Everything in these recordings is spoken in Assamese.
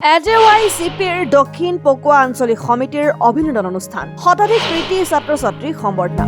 এজেৱাইচিপিৰ দক্ষিণ পকোৱা আঞ্চলিক সমিতিৰ অভিনন্দন অনুষ্ঠান শতাধিক কৃতি ছাত্ৰ ছাত্ৰীক সম্বৰ্ধনা।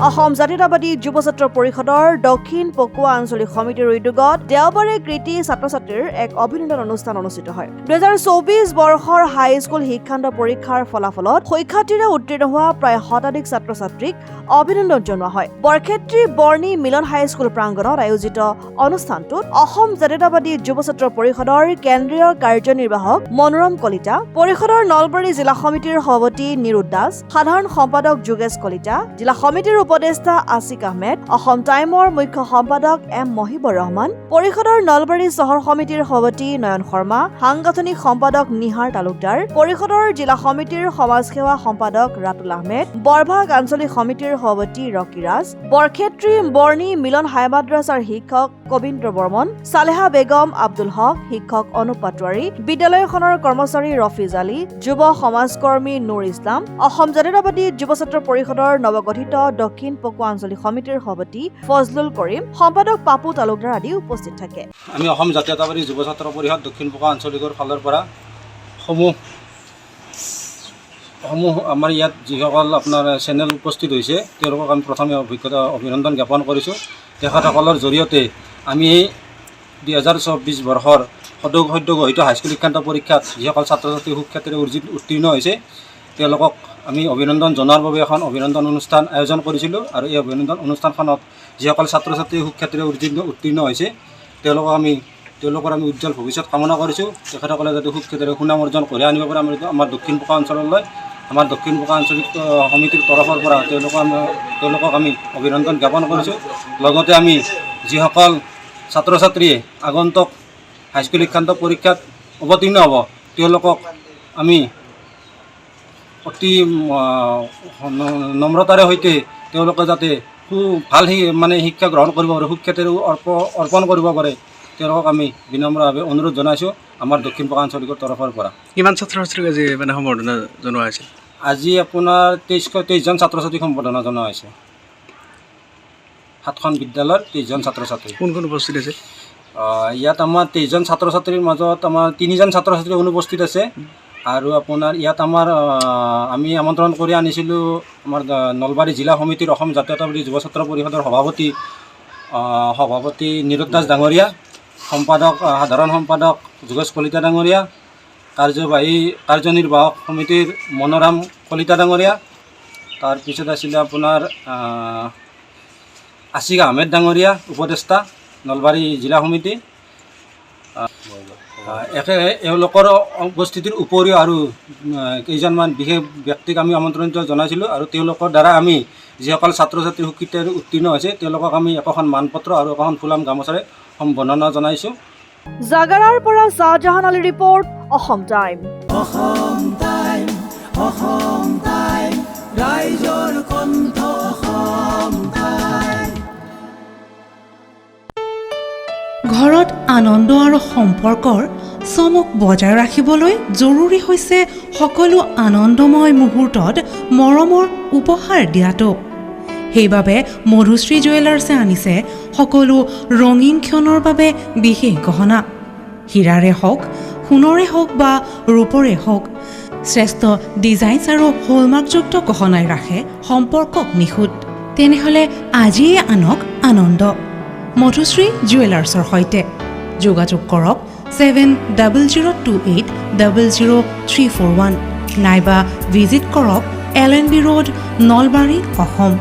অসম জাতীয়তাবাদী যুৱ ছাত্ৰ পৰিষদৰ দক্ষিণ পকোৱা আঞ্চলিক সমিতিৰ উদ্যোগত দেওবাৰে কৃতি ছাত্ৰ ছাত্ৰীৰ এক অভিনন্দন অনুষ্ঠান অনুষ্ঠিত হয়। 2024 বৰ্ষৰ হাইস্কুল শিক্ষান্ত পৰীক্ষাৰ ফলাফলত শিক্ষাৰ্থীৰে উত্তীৰ্ণ হোৱা প্ৰায় শতাধিক ছাত্ৰ ছাত্ৰীক অভিনন্দন জনোৱা হয়। বৰক্ষেত্ৰী বৰ্ণী মিলন হাইস্কুল প্ৰাংগণত আয়োজিত অনুষ্ঠানটোত অসম জাতীয়তাবাদী যুৱ ছাত্ৰ পৰিষদৰ কেন্দ্ৰীয় কাৰ্যনিৰ্বাহক মনোৰম কলিতা, পৰিষদৰ নলবাৰী জিলা সমিতিৰ সভাপতি নিৰুদ দাস, সাধাৰণ সম্পাদক যোগেশ কলিতা, জিলা সমিতিৰ উপদেষ্টা আসিক আহমেদ, অসম টাইমৰ মুখ্য সম্পাদক এম মহিবুৰ ৰহমান, পৰিষদৰ নলবাৰী চহৰ সমিতিৰ সভাপতি নয়ন শৰ্মা, সাংগঠনিক সম্পাদক নিহাৰ তালুকদাৰ, পৰিষদৰ জিলা সমিতিৰ সমাজসেৱা সম্পাদক ৰাতুল আহমেদ, বৰভাগ আঞ্চলিক সমিতিৰ সভাপতি ৰকি ৰাজ, বৰক্ষেত্ৰী বৰ্ণী মিলন হাই মাদ্ৰাছাৰ শিক্ষক কবীন্দ্ৰ বৰ্মন, সালেহা বেগম, আব্দুল হক, শিক্ষক অনুপ পাটোৱাৰী, বিদ্যালয়খনৰ কৰ্মচাৰী ৰফিজ আলী, যুৱ সমাজকৰ্মী নুৰ ইছলাম, অসম জাতীয়তাবাদী যুৱ ছাত্ৰ পৰিষদৰ নৱগঠিত দক্ষিণ পকোৱা আঞ্চলিক সমিতিৰ সভাপতি ফজলুল কৰিম, সম্পাদক পাপু তালুকদাৰ আদি উপস্থিত থাকে। আমি অসম জাতীয়তাবাদী যুৱ ছাত্ৰ পৰিষদ দক্ষিণ পকোৱা আঞ্চলিকৰ ফালৰ পৰা সমূহ আমাৰ ইয়াত যিসকল আপোনাৰ চেনেল উপস্থিত হৈছে তেওঁলোকক আমি প্ৰথমে অভিনন্দন জ্ঞাপন কৰিছোঁ। তেখেতসকলৰ জৰিয়তে আমি 2024 বৰ্ষৰ সদ্যঘোষিত হাইস্কুল শিক্ষান্ত পৰীক্ষাত যিসকল ছাত্ৰ ছাত্ৰী সুখ্যাতিৰে উত্তীৰ্ণ হৈছে তেওঁলোকক আমি অভিনন্দন জনোৱাৰ বাবে এখন অভিনন্দন অনুষ্ঠান আয়োজন কৰিছিলোঁ। আৰু এই অভিনন্দন অনুষ্ঠানখনত যিসকল ছাত্ৰ ছাত্ৰী সুখ্যাতিৰে উত্তীৰ্ণ হৈছে তেওঁলোকৰ আমি উজ্জ্বল ভৱিষ্যত কামনা কৰিছোঁ। তেখেতসকলে যাতে সুখ্যাতিৰে সুনাম অৰ্জন কৰি আনিব পাৰে আমাৰ দক্ষিণ পকোৱা অঞ্চললৈ। আমাৰ দক্ষিণ পকোৱা আঞ্চলিক সমিতিৰ তৰফৰ পৰা তেওঁলোকক আমি অভিনন্দন জ্ঞাপন কৰিছোঁ। লগতে আমি যিসকল ছাত্ৰ ছাত্ৰীয়ে আগন্তুক হাইস্কুল শিক্ষান্ত পৰীক্ষাত অৱতীৰ্ণ হ'ব তেওঁলোকক আমি অতি নম্ৰতাৰে সৈতে তেওঁলোকে যাতে ভাল শিক্ষা গ্ৰহণ কৰিব পাৰে, সুখ্যাতিৰে অৰ্পণ কৰিব পাৰে তেওঁলোকক আমি বিনম্ৰভাৱে অনুৰোধ জনাইছোঁ আমাৰ দক্ষিণ পকোৱা আঞ্চলিকৰ তৰফৰ পৰা। কিমান ছাত্ৰ ছাত্ৰীক আজি সম্বৰ্ধনা জনোৱা হৈছে? আজি আপোনাৰ 23জন ছাত্ৰ ছাত্ৰীক সম্বৰ্ধনা জনোৱা হৈছে। 7খন বিদ্যালয়ৰ 23জন ছাত্ৰ ছাত্ৰী। কোন কোন উপস্থিত আছে? ইয়াত আমাৰ 23জন ছাত্ৰ ছাত্ৰীৰ মাজত আমাৰ 3জন ছাত্ৰ ছাত্ৰী অনুপস্থিত আছে। আৰু আপোনাৰ ইয়াত আমি আমন্ত্ৰণ কৰি আনিছিলোঁ আমাৰ নলবাৰী জিলা সমিতিৰ অসম জাতীয়তাবাদী যুৱ ছাত্ৰ পৰিষদৰ সভাপতি নিৰুদ দাস ডাঙৰীয়া, সাধাৰণ সম্পাদক যোগেশ কলিতা ডাঙৰীয়া, কাৰ্যনিৰ্বাহক সমিতিৰ মনোৰম কলিতা ডাঙৰীয়া, তাৰপিছত আছিলে আপোনাৰ আসিক আহমেদ ডাঙৰীয়া উপদেষ্টা নলবাৰী জিলা সমিতি। এওঁলোকৰ উপস্থিতিৰ উপৰিও আৰু কেইজনমান বিশেষ ব্যক্তিক আমি আমন্ত্ৰণ জনাইছিলোঁ। আৰু তেওঁলোকৰ দ্বাৰা আমি যিসকল ছাত্ৰ ছাত্ৰী সুখ্যাতিৰে উত্তীৰ্ণ হৈছে তেওঁলোকক আমি একোখন মানপত্ৰ আৰু একোখন ফুলাম গামোচাৰে সম্বৰ্ধনা জনাইছোঁ। জাগাৰাৰ পৰা শাহজাহান আলী ৰিপৰ্ট, অসম টাইম। ৰাইজৰ কণ্ঠ, অসম টাইম। ঘৰত আনন্দ আৰু সম্পৰ্কৰ চমক বজাই ৰাখিবলৈ জৰুৰী হৈছে সকলো আনন্দময় মুহূৰ্তত মৰমৰ উপহাৰ দিয়াটো। সেইবাবে মধুশ্ৰী জুৱেলাৰ্ছে আনিছে সকলো ৰঙীন ক্ষণৰ বাবে বিশেষ গহনা। হীৰাৰে হওক, সোণৰে হওক বা ৰূপৰে হওক, শ্ৰেষ্ঠ ডিজাইনছ আৰু হলমাৰ্কযুক্ত গহনাই ৰাখে সম্পৰ্কক নিখুঁত। তেনেহ'লে আজিয়ে আনক আনন্দ মধুশ্ৰী জুৱেলাৰ্ছৰ সৈতে। যোগাযোগ কৰক 7028000341 নাইবা ভিজিট কৰক LNB ৰোড, নলবাৰী, অসম।